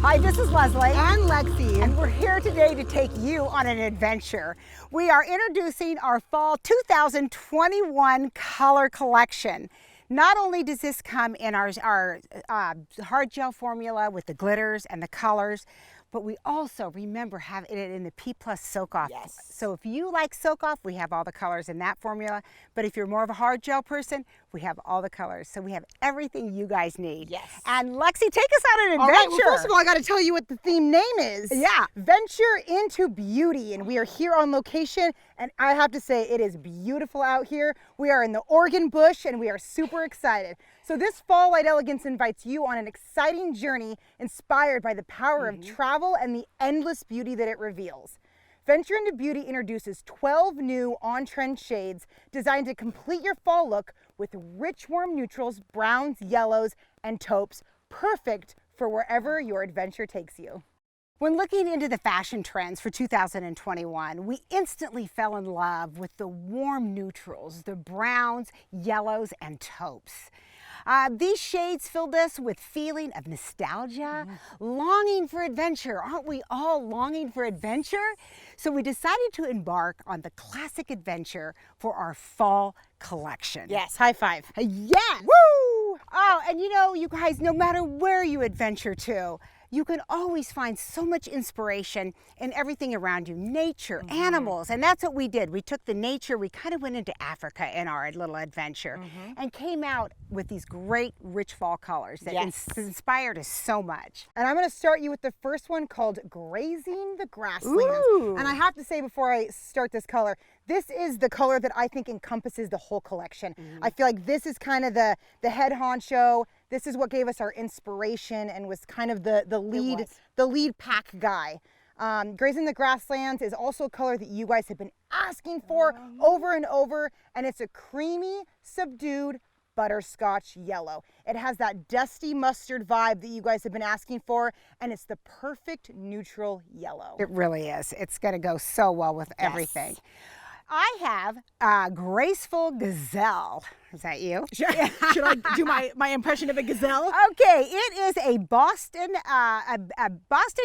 Hi, this is Leslie. And Lexi. And we're here today to take you on an adventure. We are introducing our fall 2021 color collection. Not only does this come in our hard gel formula with the glitters and the colors, but we also, remember, have it in the P+ soak off. Yes. So if you like soak off, we have all the colors in that formula. But if you're more of a hard gel person, we have all the colors. So we have everything you guys need. Yes. And Lexi, take us on an adventure. All right, well, first of all, I got to tell you what the theme name is. Yeah. Venture into Beauty. And we are here on location. And I have to say, it is beautiful out here. We are in the Oregon bush and we are super excited. So this Fall Light Elegance invites you on an exciting journey inspired by the power of travel and the endless beauty that it reveals. Venture into Beauty introduces 12 new on-trend shades designed to complete your fall look with rich warm neutrals, browns, yellows, and taupes, perfect for wherever your adventure takes you. When looking into the fashion trends for 2021, we instantly fell in love with the warm neutrals, the browns, yellows, and taupes. These shades filled us with feeling of nostalgia, longing for adventure. Aren't we all longing for adventure? So we decided to embark on the classic adventure for our fall collection. Yes, high five. Yes! Woo! Oh, and you know, you guys, no matter where you adventure to, you can always find so much inspiration in everything around you, nature, animals, and that's what we did. We took the nature, we kind of went into Africa in our little adventure and came out with these great rich fall colors that inspired us so much. And I'm going to start you with the first one called Grazing the Grasslands. Ooh. And I have to say before I start this color, this is the color that I think encompasses the whole collection. I feel like this is kind of the head honcho. This is what gave us our inspiration and was kind of the lead pack guy. Grazing the Grasslands is also a color that you guys have been asking for over and over, and it's a creamy, subdued butterscotch yellow. It has that dusty mustard vibe that you guys have been asking for, and it's the perfect neutral yellow. It really is. It's going to go so well with everything. I have Graceful Gazelle. Is that you? Should I do my impression of a gazelle? Okay, it is a Boston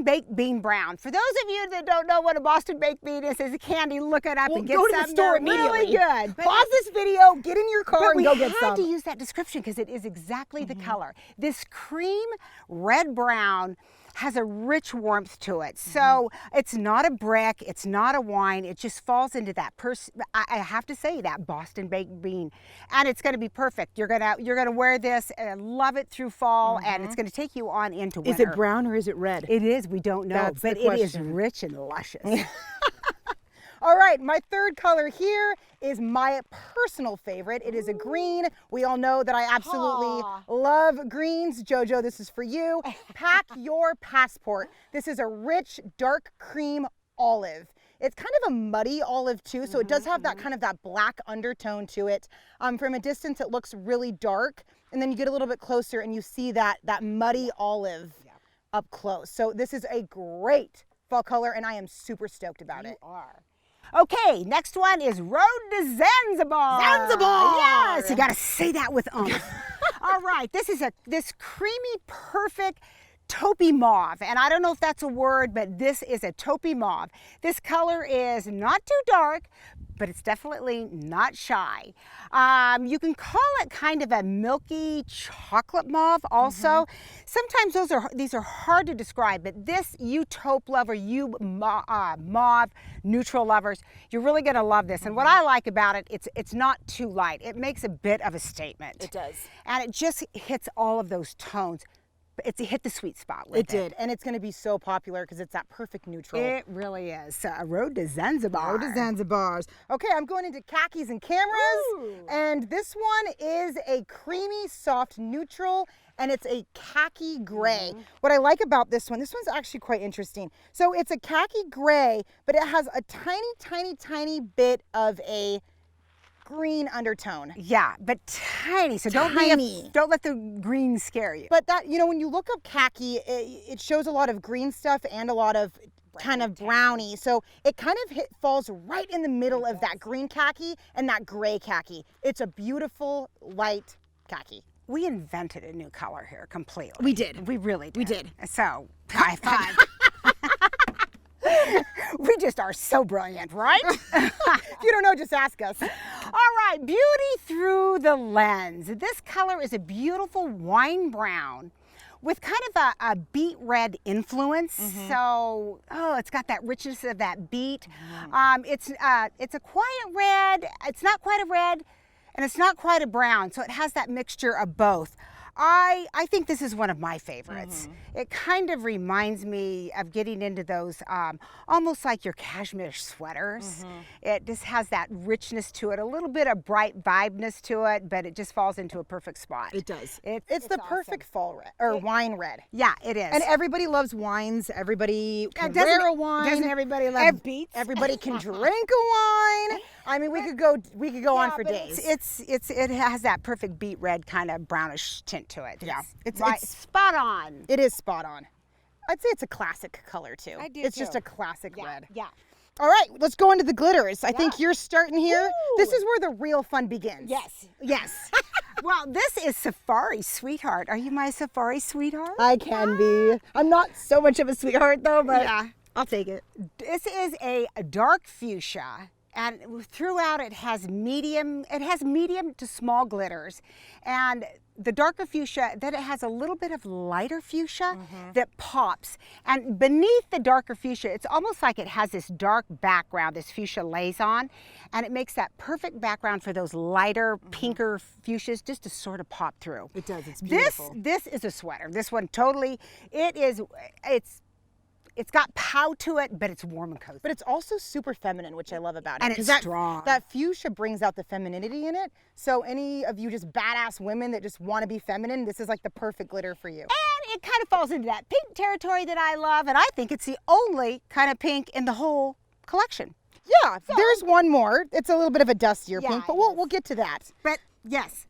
baked bean brown. For those of you that don't know what a Boston baked bean is, it's a candy. Look it up and get go to some. the store Really immediately. good. Pause this video, get in your car, and go get some. We had to use that description because it is exactly the color. This cream red brown has a rich warmth to it. So it's not a brick, it's not a wine, it just falls into that I have to say, that Boston baked bean. And it's gonna be perfect. You're gonna wear this and love it through fall, and it's gonna take you on into winter. Is it brown or is it red? It is, we don't know, That's but the it is question. rich and luscious. All right, my third color here is my personal favorite. It is a green. We all know that I absolutely love greens. Jojo, this is for you. Pack your passport. This is a rich, dark cream olive. It's kind of a muddy olive too, so it does have that kind of that black undertone to it. From a distance, it looks really dark, and then you get a little bit closer and you see that muddy olive up close. So this is a great fall color, and I am super stoked about it. You are. Okay, next one is Road to Zanzibar. Zanzibar! Yes, you gotta say that with oomph. All right, this is this creamy, perfect taupey mauve, and I don't know if that's a word, but this is a taupey mauve. This color is not too dark, but it's definitely not shy. You can call it kind of a milky chocolate mauve also. Sometimes these are hard to describe, but this, you taupe lover, you mauve neutral lovers, you're really gonna love this. And what I like about it, it's not too light. It makes a bit of a statement. It does. And it just hits all of those tones. It hit the sweet spot with it. It did, and it's going to be so popular because it's that perfect neutral. It really is. Road to Zanzibar. Road to Zanzibars. Okay, I'm going into Khakis and Cameras, and this one is a creamy, soft neutral, and it's a khaki gray. What I like about this one's actually quite interesting. So it's a khaki gray, but it has a tiny, tiny, tiny bit of a green undertone. Yeah, but tiny. So don't let the green scare you. But that, you know, when you look up khaki, it shows a lot of green stuff and a lot of kind of brownie. So it kind of falls right in the middle of that green khaki and that gray khaki. It's a beautiful light khaki. we invented a new color here completely. We did. We really did. We did. So, high five. We just are so brilliant, right? If you don't know, just ask us. All right, beauty through the lens. This color is a beautiful wine brown with kind of a beet red influence. So, it's got that richness of that beet. It's a quiet red. It's not quite a red, and it's not quite a brown. So it has that mixture of both. I think this is one of my favorites. It kind of reminds me of getting into those almost like your cashmere sweaters. It just has that richness to it, a little bit of bright vibeness to it, but it just falls into a perfect spot. It does. It's the awesome. perfect fall red or wine red. Yeah, it is. And everybody loves wines. Everybody can wear a wine. Doesn't everybody love beets? Everybody can drink a wine. I mean, we could go on for days. It has that perfect beet red kind of brownish tint to it. Yeah, it's spot on. It is spot on. I'd say it's a classic color too. I do It's too. just a classic red. Yeah. All right, let's go into the glitters. I think you're starting here. Woo! This is where the real fun begins. Yes. Well, this is Safari Sweetheart. Are you my Safari Sweetheart? I can be. I'm not so much of a sweetheart though, but Yeah. I'll take it. This is a dark fuchsia, and throughout it has medium to small glitters. And the darker fuchsia, then it has a little bit of lighter fuchsia that pops. And beneath the darker fuchsia, it's almost like it has this dark background this fuchsia lays on, and it makes that perfect background for those lighter, pinker fuchsias just to sort of pop through. It does. It's beautiful. This is a sweater. This one totally, it's got pow to it, but it's warm and cozy. But it's also super feminine, which I love about it. And 'cause it's strong. That fuchsia brings out the femininity in it. So any of you just badass women that just want to be feminine, this is like the perfect glitter for you. And it kind of falls into that pink territory that I love, and I think it's the only kind of pink in the whole collection. Yeah, there's one more. It's a little bit of a dustier pink, but we'll get to that. But yes.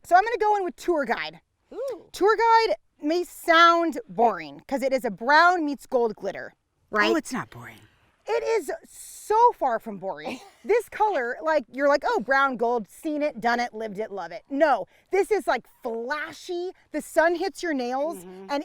So I'm going to go in with Tour Guide. Ooh. Tour Guide may sound boring because it is a brown meets gold glitter, right? Oh, it's not boring. It is so far from boring. This color, like, you're like, oh, brown, gold, seen it, done it, lived it, love it. No, this is like flashy. The sun hits your nails, and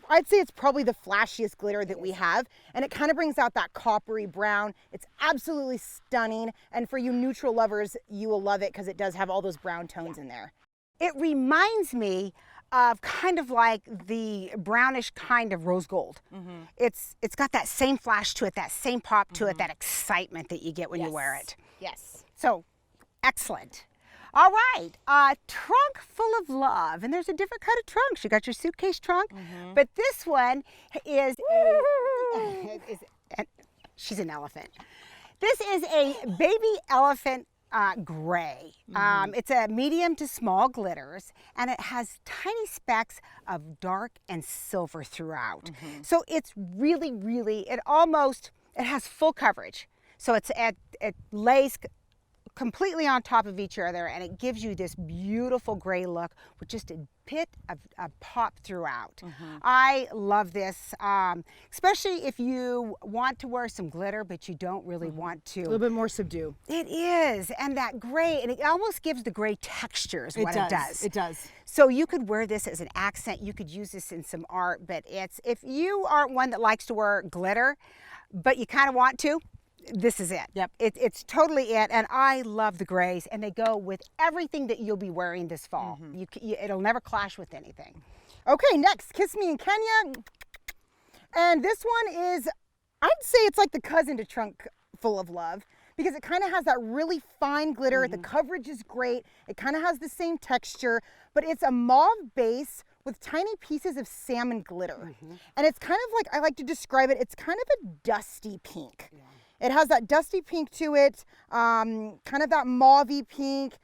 I'd say it's probably the flashiest glitter that we have. And it kind of brings out that coppery brown. It's absolutely stunning. And for you neutral lovers, you will love it because it does have all those brown tones in there. It reminds me of kind of like the brownish kind of rose gold. It's got that same flash to it, that same pop to it, that excitement that you get when you wear it. Yes. So, excellent. All right, trunk full of love. And there's a different kind of trunks. You got your suitcase trunk, but this one is she's an elephant. This is a baby elephant gray. It's a medium to small glitters, and it has tiny specks of dark and silver throughout. So it's really, it has full coverage. So it lays completely on top of each other, and it gives you this beautiful gray look with just a bit of pop throughout. I love this, especially if you want to wear some glitter, but you don't really want to. A little bit more subdued. It is, and that gray, and it almost gives the gray texture is what it does. It does. So you could wear this as an accent. You could use this in some art, but if you aren't one that likes to wear glitter, but you kind of want to, this is it. Yep. It's totally it, and I love the grays, and they go with everything that you'll be wearing this fall. It'll never clash with anything. Okay, next, Kiss Me in Kenya. And this one is, I'd say it's like the cousin to Trunk Full of Love, because it kind of has that really fine glitter. The coverage is great. It kind of has the same texture, but it's a mauve base with tiny pieces of salmon glitter. And it's kind of like, I like to describe it, it's kind of a dusty pink. It has that dusty pink to it, kind of that mauvey pink.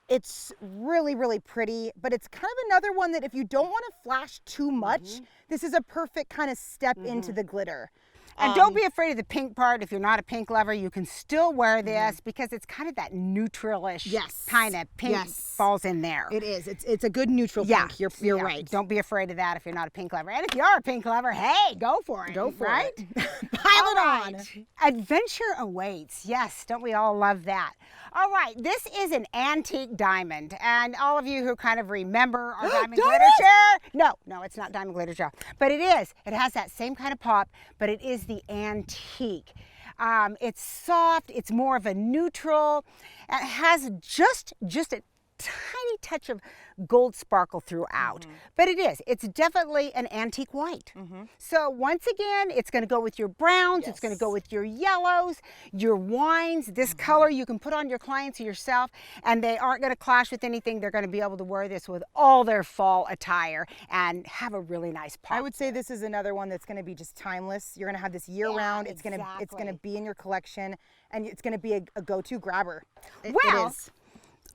It's really, really pretty, but it's kind of another one that if you don't want to flash too much, this is a perfect kind of step into the glitter. And don't be afraid of the pink part. If you're not a pink lover, you can still wear this because it's kind of that neutralish kind of pink falls in there. It is. It's a good neutral pink. You're right. Don't be afraid of that if you're not a pink lover. And if you are a pink lover, hey, go for it. Go for it. Pile it on. Adventure awaits. Yes, don't we all love that? All right, this is an antique diamond. And all of you who kind of remember our diamond glitter chair. No, it's not diamond glitter chair. But it is. It has that same kind of pop, but it is the antique. It's soft. It's more of a neutral. It has just a tiny touch of gold sparkle throughout, but it's definitely an antique white. So once again, it's going to go with your browns, it's going to go with your yellows, your wines. This color you can put on your clients or yourself, and they aren't going to clash with anything. They're going to be able to wear this with all their fall attire and have a really nice pop. I would say this is another one that's going to be just timeless. You're going to have this year round. It's going to be in your collection, and it's going to be a go-to grabber. It is.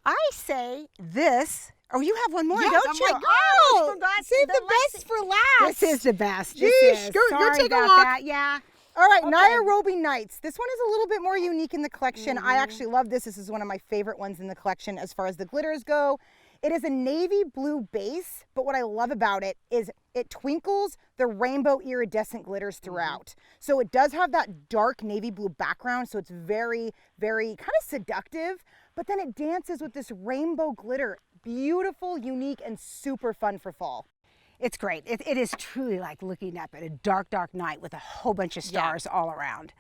I say this. Oh, you have one more, yes, don't you? Oh my God. Forgot. Save the best for last. This is the best. Jeez, go take a look. That. Yeah. All right, Nairobi Nights. This one is a little bit more unique in the collection. I actually love this. This is one of my favorite ones in the collection as far as the glitters go. It is a navy blue base, but what I love about it is it twinkles the rainbow iridescent glitters throughout. So it does have that dark navy blue background, so it's very, very kind of seductive, but then it dances with this rainbow glitter. Beautiful, unique, and super fun for fall. It's great. It is truly like looking up at a dark, dark night with a whole bunch of stars all around.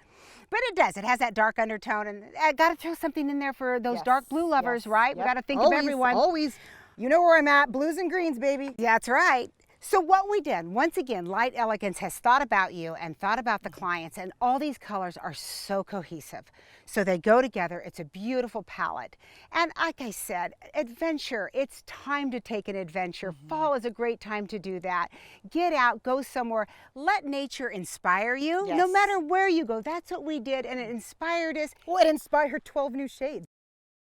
But it does. It has that dark undertone, and I got to throw something in there for those dark blue lovers, right? We got to think of everyone. Always. You know where I'm at. Blues and greens, baby. Yeah, that's right. So what we did, once again, Light Elegance has thought about you and thought about the clients, and all these colors are so cohesive. So they go together. It's a beautiful palette. And like I said, adventure, it's time to take an adventure. Fall is a great time to do that. Get out, go somewhere. Let nature inspire you. No matter where you go. That's what we did, and it inspired us. Well, it inspired 12 new shades.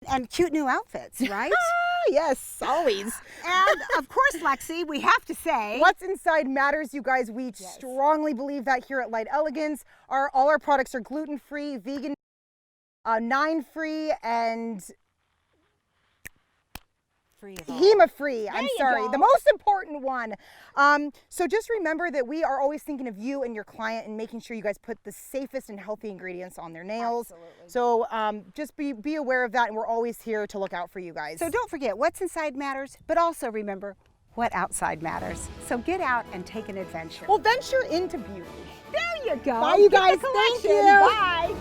And cute new outfits, right? Yes, always. And of course, Lexi, we have to say, what's inside matters, you guys. We strongly believe that here at Light Elegance. All our products are gluten-free, vegan, 9-free, and HEMA-free. I'm sorry, the most important one. So just remember that we are always thinking of you and your client and making sure you guys put the safest and healthy ingredients on their nails. Absolutely. So just be aware of that, and we're always here to look out for you guys. So don't forget, what's inside matters, but also remember what outside matters. So get out and take an adventure. Well, venture into beauty. There you go. Bye, you guys. Thank you. Bye.